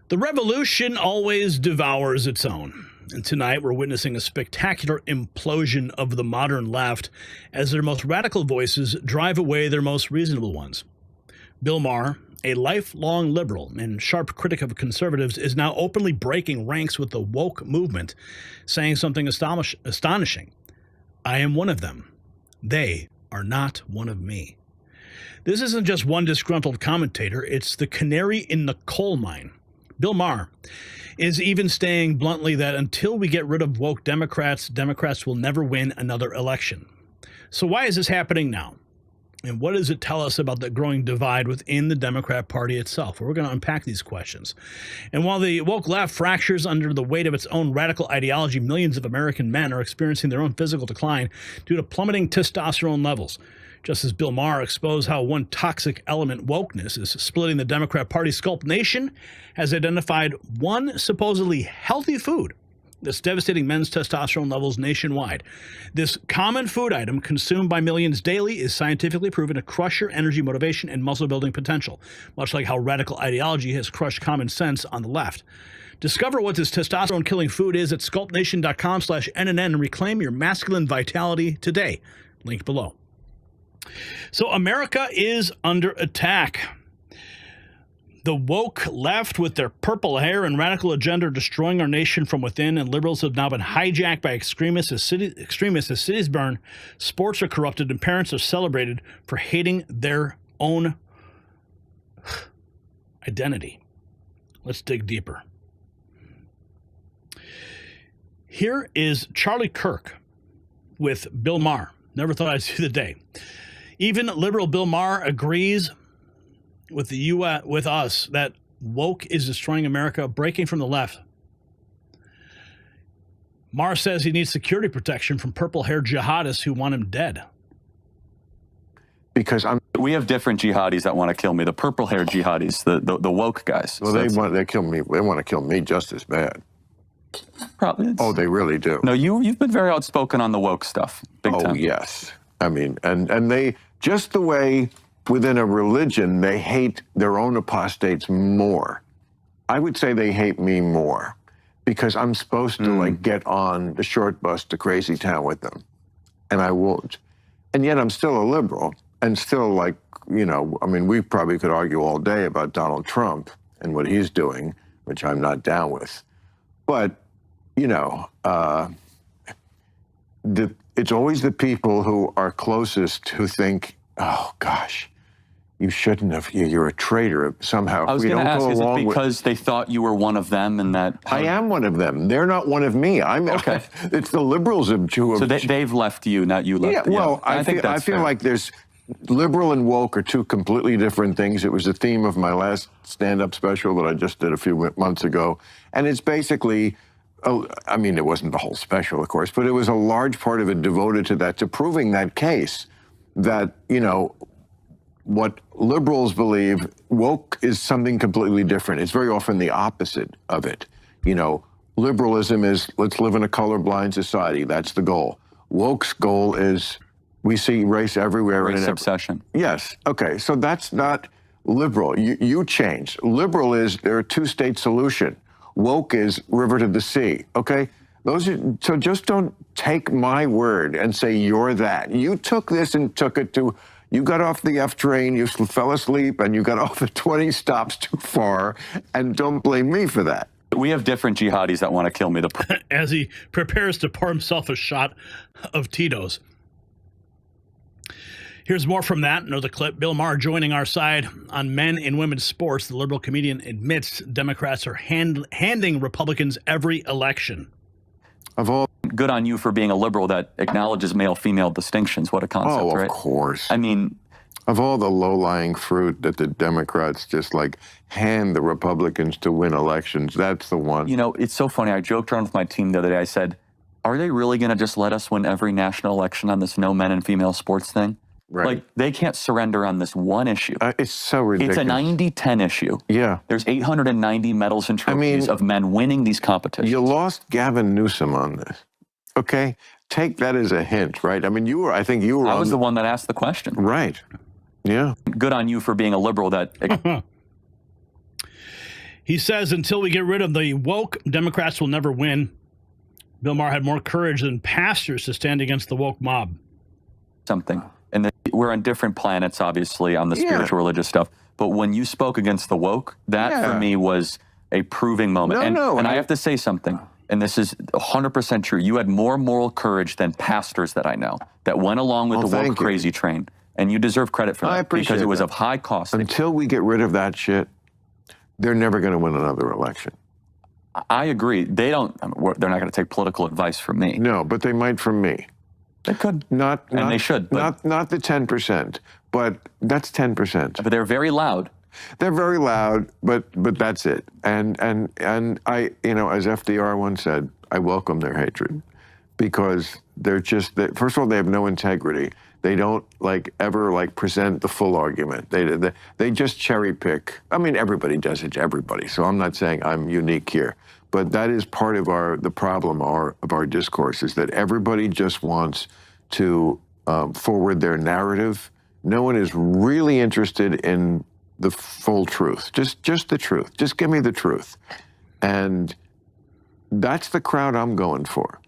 The revolution always devours its own. And tonight we're witnessing a spectacular implosion of the modern left as their most radical voices drive away their most reasonable ones. Bill Maher, a lifelong liberal and sharp critic of conservatives, is now openly breaking ranks with the woke movement, saying something astonishing. I am one of them. They are not one of me. This isn't just one disgruntled commentator, it's the canary in the coal mine. Bill Maher is even saying bluntly that until we get rid of woke Democrats, Democrats will never win another election. So why is this happening now? And what does it tell us about the growing divide within the Democrat Party itself? Well, we're going to unpack these questions. And while the woke left fractures under the weight of its own radical ideology, millions of American men are experiencing their own physical decline due to plummeting testosterone levels. Just as Bill Maher exposed how one toxic element, wokeness, is splitting the Democrat Party, Sculpt Nation has identified one supposedly healthy food that's devastating men's testosterone levels nationwide. This common food item consumed by millions daily is scientifically proven to crush your energy, motivation, and muscle-building potential, much like how radical ideology has crushed common sense on the left. Discover what this testosterone-killing food is at sculptnation.com/NNN and reclaim your masculine vitality today. Link below. So America is under attack. The woke left with their purple hair and radical agenda are destroying our nation from within, and liberals have now been hijacked by extremists as cities burn, sports are corrupted, and parents are celebrated for hating their own identity. Let's dig deeper. Here is Charlie Kirk with Bill Maher. Never thought I'd see the day. Even liberal Bill Maher agrees with the U.S. with us that woke is destroying America, breaking from the left. Maher says he needs security protection from purple-haired jihadists who want him dead. Because we have different jihadis that want to kill me. The purple-haired jihadis, the woke guys. Well, so they kill me. They want to kill me just as bad. Probably. Oh, they really do. No, you've been very outspoken on the woke stuff. Big time. Oh, yes. I mean, and they, just the way within a religion, they hate their own apostates more. I would say they hate me more because I'm supposed to like get on the short bus to Crazy Town with them, and I won't. And yet I'm still a liberal and still like, you know, I mean, we probably could argue all day about Donald Trump and what he's doing, which I'm not down with. But, you know, it's always the people who are closest who think, oh, gosh, you shouldn't have. You're a traitor somehow. I was going to ask, is it because they thought you were one of them and that... I am one of them. They're not one of me. I'm okay. It's the liberals who have... So they've left you, not you left them. Yeah, well, I feel like there's... Liberal and woke are two completely different things. It was the theme of my last stand-up special that I just did a few months ago. And it's basically... I mean, it wasn't the whole special, of course, but it was a large part of it devoted to that, to proving that case that, you know, what liberals believe, woke is something completely different. It's very often the opposite of it. You know, liberalism is, let's live in a colorblind society. That's the goal. Woke's goal is, we see race everywhere. Race obsession. Yes. Okay. So that's not liberal. You change. Liberal is, they're a two-state solution. Woke is river to the sea. Okay. So just don't take my word and say you're that. You took this and took it to, you got off the F train, you fell asleep, and you got off at 20 stops too far, and don't blame me for that. We have different jihadis that want to kill me. As he prepares to pour himself a shot of Tito's. Here's more from that. Another clip. Bill Maher joining our side on men and women's sports. The liberal comedian admits Democrats are handing Republicans every election. Good on you for being a liberal that acknowledges male-female distinctions. What a concept, right? Oh, of course. I mean... Of all the low-lying fruit that the Democrats just, like, hand the Republicans to win elections, that's the one. You know, it's so funny. I joked around with my team the other day. I said, are they really going to just let us win every national election on this no men and female sports thing? Right. Like, they can't surrender on this one issue. It's so ridiculous. It's a 90-10 issue. Yeah. There's 890 medals and trophies of men winning these competitions. You lost Gavin Newsom on this, okay? Take that as a hint, right? I mean, I think you were I was the one that asked the question. Right. Yeah. Good on you for being a liberal that... He says until we get rid of the woke, Democrats will never win. Bill Maher had more courage than pastors to stand against the woke mob. Something. And we're on different planets, obviously, on the spiritual religious stuff. But when you spoke against the woke, that for me was a proving moment. And I have to say something, and this is 100% true. You had more moral courage than pastors that I know that went along with the woke crazy train. And you deserve credit for that because it was of high cost. Until we get rid of that shit, they're never going to win another election. I agree. They're not going to take political advice from me. No, but they might from me. They could. And they should. Not the 10%, but that's 10%. But they're very loud. They're very loud, but that's it. And I, as FDR once said, I welcome their hatred because they're just, first of all, they have no integrity. They don't ever present the full argument. They just cherry pick. I mean, everybody does it to everybody. So I'm not saying I'm unique here, but that is part of the problem of our discourse is that everybody just wants to forward their narrative. No one is really interested in the full truth. Just the truth. Just give me the truth. And that's the crowd I'm going for.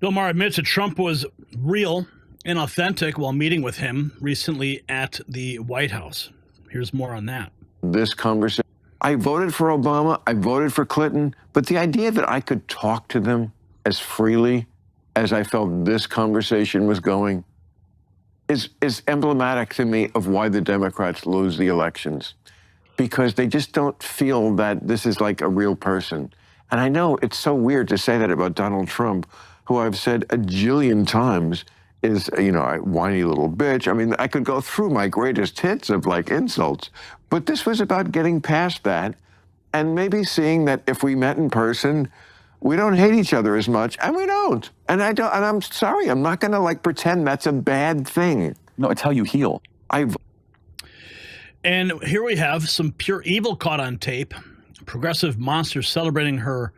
Bill Maher admits that Trump was real and authentic while meeting with him recently at the White House. Here's more on that. This conversation, I voted for Obama, I voted for Clinton, but the idea that I could talk to them as freely as I felt this conversation was going is emblematic to me of why the Democrats lose the elections, because they just don't feel that this is like a real person. And I know it's so weird to say that about Donald Trump, who I've said a jillion times is, a whiny little bitch. I mean, I could go through my greatest hits of insults, but this was about getting past that and maybe seeing that if we met in person, we don't hate each other as much, and we don't. And I'm sorry, I'm not gonna pretend that's a bad thing. No, it's how you heal. And here we have some pure evil caught on tape. Progressive monster celebrating her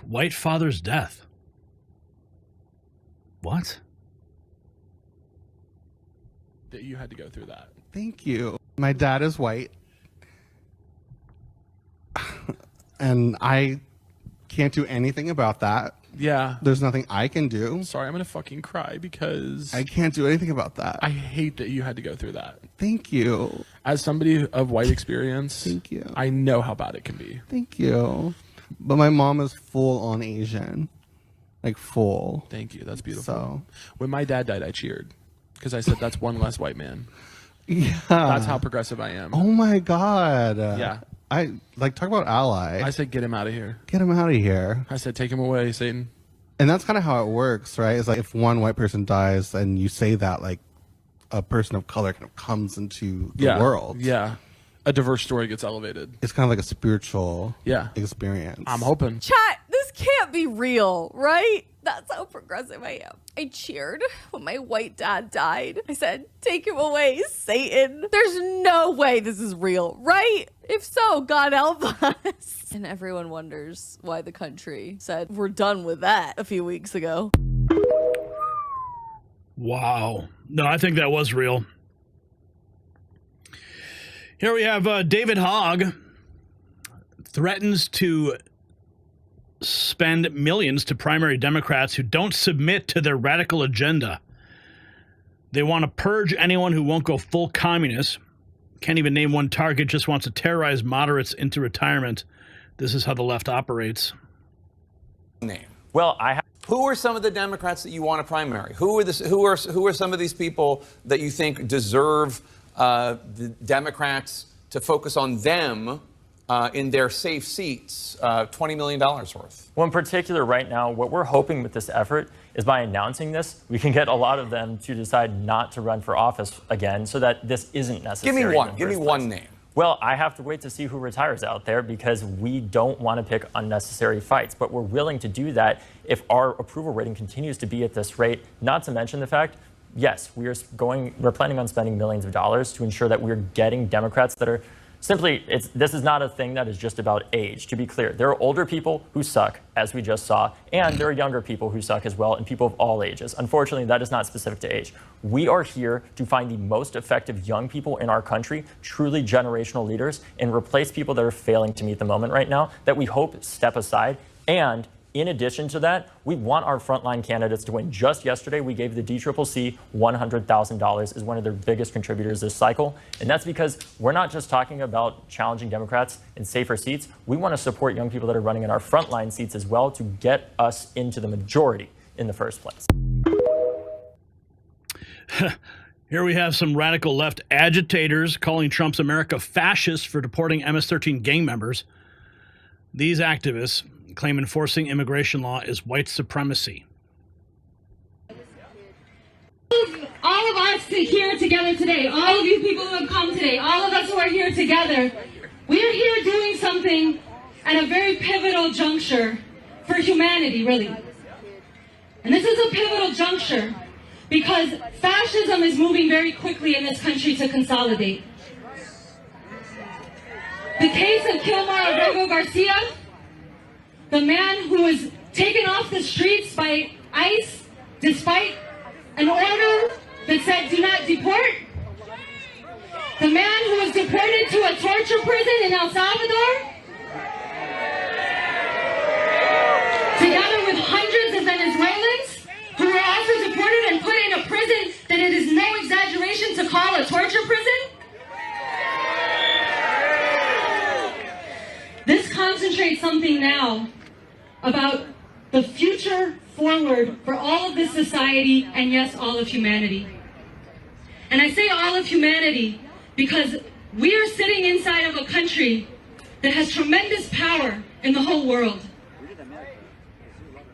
white father's death. What? That you had to go through that. Thank you. My dad is white. And I can't do anything about that. Yeah. There's nothing I can do. Sorry, I'm going to fucking cry because I can't do anything about that. I hate that you had to go through that. Thank you. As somebody of white experience, Thank you. I know how bad it can be. Thank you. But my mom is full on Asian. Full. Thank you. That's beautiful. So. When my dad died, I cheered because I said, that's one less white man. Yeah. That's how progressive I am. Oh my God. Yeah. I talk about ally. I said, get him out of here. Get him out of here. I said, take him away, Satan. And that's kind of how it works, right? It's if one white person dies and you say that, a person of color kind of comes into the world. Yeah. A diverse story gets elevated. It's kind of like a spiritual experience. I'm hoping. Chat, this can't be real, right? That's how progressive I am. I cheered when my white dad died. I said, take him away, Satan. There's no way this is real, right? If so, God help us. And everyone wonders why the country said, we're done with that a few weeks ago. Wow. No, I think that was real. Here we have David Hogg threatens to spend millions to primary Democrats who don't submit to their radical agenda. They want to purge anyone who won't go full communist. Can't even name one target, just wants to terrorize moderates into retirement. This is how the left operates. Name. Well, who are some of the Democrats that you want to primary? Who are some of these people that you think deserve the Democrats to focus on them in their safe seats, $20 million worth? Well, in particular, right now, what we're hoping with this effort is by announcing this, we can get a lot of them to decide not to run for office again so that this isn't necessary. Give me one. Give me one name. Well, I have to wait to see who retires out there because we don't want to pick unnecessary fights. But we're willing to do that if our approval rating continues to be at this rate, not to mention the fact, yes, we're planning on spending millions of dollars to ensure that we're getting Democrats that are Simply, this is not a thing that is just about age. To be clear, there are older people who suck, as we just saw, and there are younger people who suck as well, and people of all ages. Unfortunately, that is not specific to age. We are here to find the most effective young people in our country, truly generational leaders, and replace people that are failing to meet the moment right now that we hope step aside. And in addition to that, we want our frontline candidates to win. Just yesterday, we gave the DCCC $100,000 as one of their biggest contributors this cycle. And that's because we're not just talking about challenging Democrats in safer seats. We want to support young people that are running in our frontline seats as well to get us into the majority in the first place. Here we have some radical left agitators calling Trump's America fascist for deporting MS-13 gang members. These activists claim enforcing immigration law is white supremacy. All of us here together today, all of you people who have come today, all of us who are here together, we are here doing something at a very pivotal juncture for humanity, really. And this is a pivotal juncture because fascism is moving very quickly in this country to consolidate. The case of Kilmar Abrego Garcia, the man who was taken off the streets by ICE despite an order that said do not deport. The man who was deported to a torture prison in El Salvador, together with hundreds of Venezuelans who were also deported and put in a prison that it is no exaggeration to call a torture prison. This concentrates something now about the future forward for all of this society and, yes, all of humanity. And I say all of humanity because we are sitting inside of a country that has tremendous power in the whole world.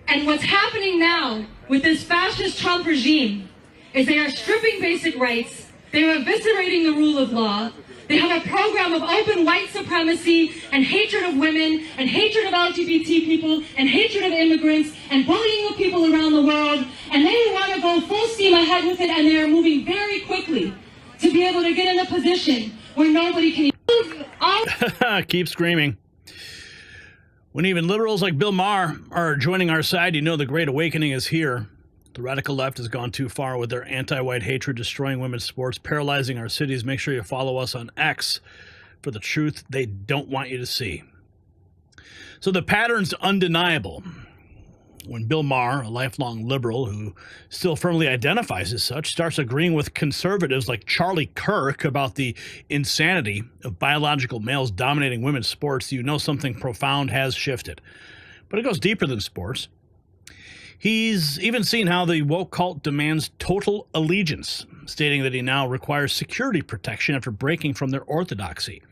And what's happening now with this fascist Trump regime is they are stripping basic rights, they are eviscerating the rule of law, they have a program of open white supremacy and hatred of women and hatred of LGBT people and hatred of immigrants and bullying of people around the world. And they want to go full steam ahead with it, and they are moving very quickly to be able to get in a position where nobody can Keep screaming. When even liberals like Bill Maher are joining our side, you know the Great Awakening is here. The radical left has gone too far with their anti-white hatred, destroying women's sports, paralyzing our cities. Make sure you follow us on X for the truth they don't want you to see. So the pattern's undeniable. When Bill Maher, a lifelong liberal who still firmly identifies as such, starts agreeing with conservatives like Charlie Kirk about the insanity of biological males dominating women's sports, you know something profound has shifted. But it goes deeper than sports. He's even seen how the woke cult demands total allegiance, stating that he now requires security protection after breaking from their orthodoxy.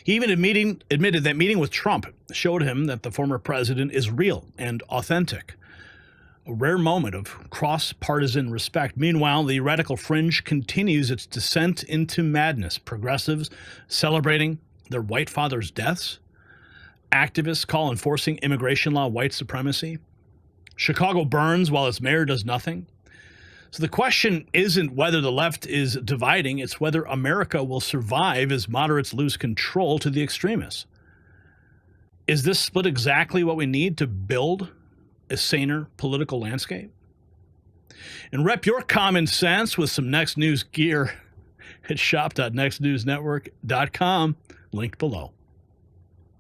He even admitted that meeting with Trump showed him that the former president is real and authentic, a rare moment of cross-partisan respect. Meanwhile, the radical fringe continues its descent into madness, progressives celebrating their white fathers' deaths, activists call enforcing immigration law white supremacy, Chicago burns while its mayor does nothing. So the question isn't whether the left is dividing, it's whether America will survive as moderates lose control to the extremists. Is this split exactly what we need to build a saner political landscape? And rep your common sense with some Next News gear at shop.nextnewsnetwork.com, linked below.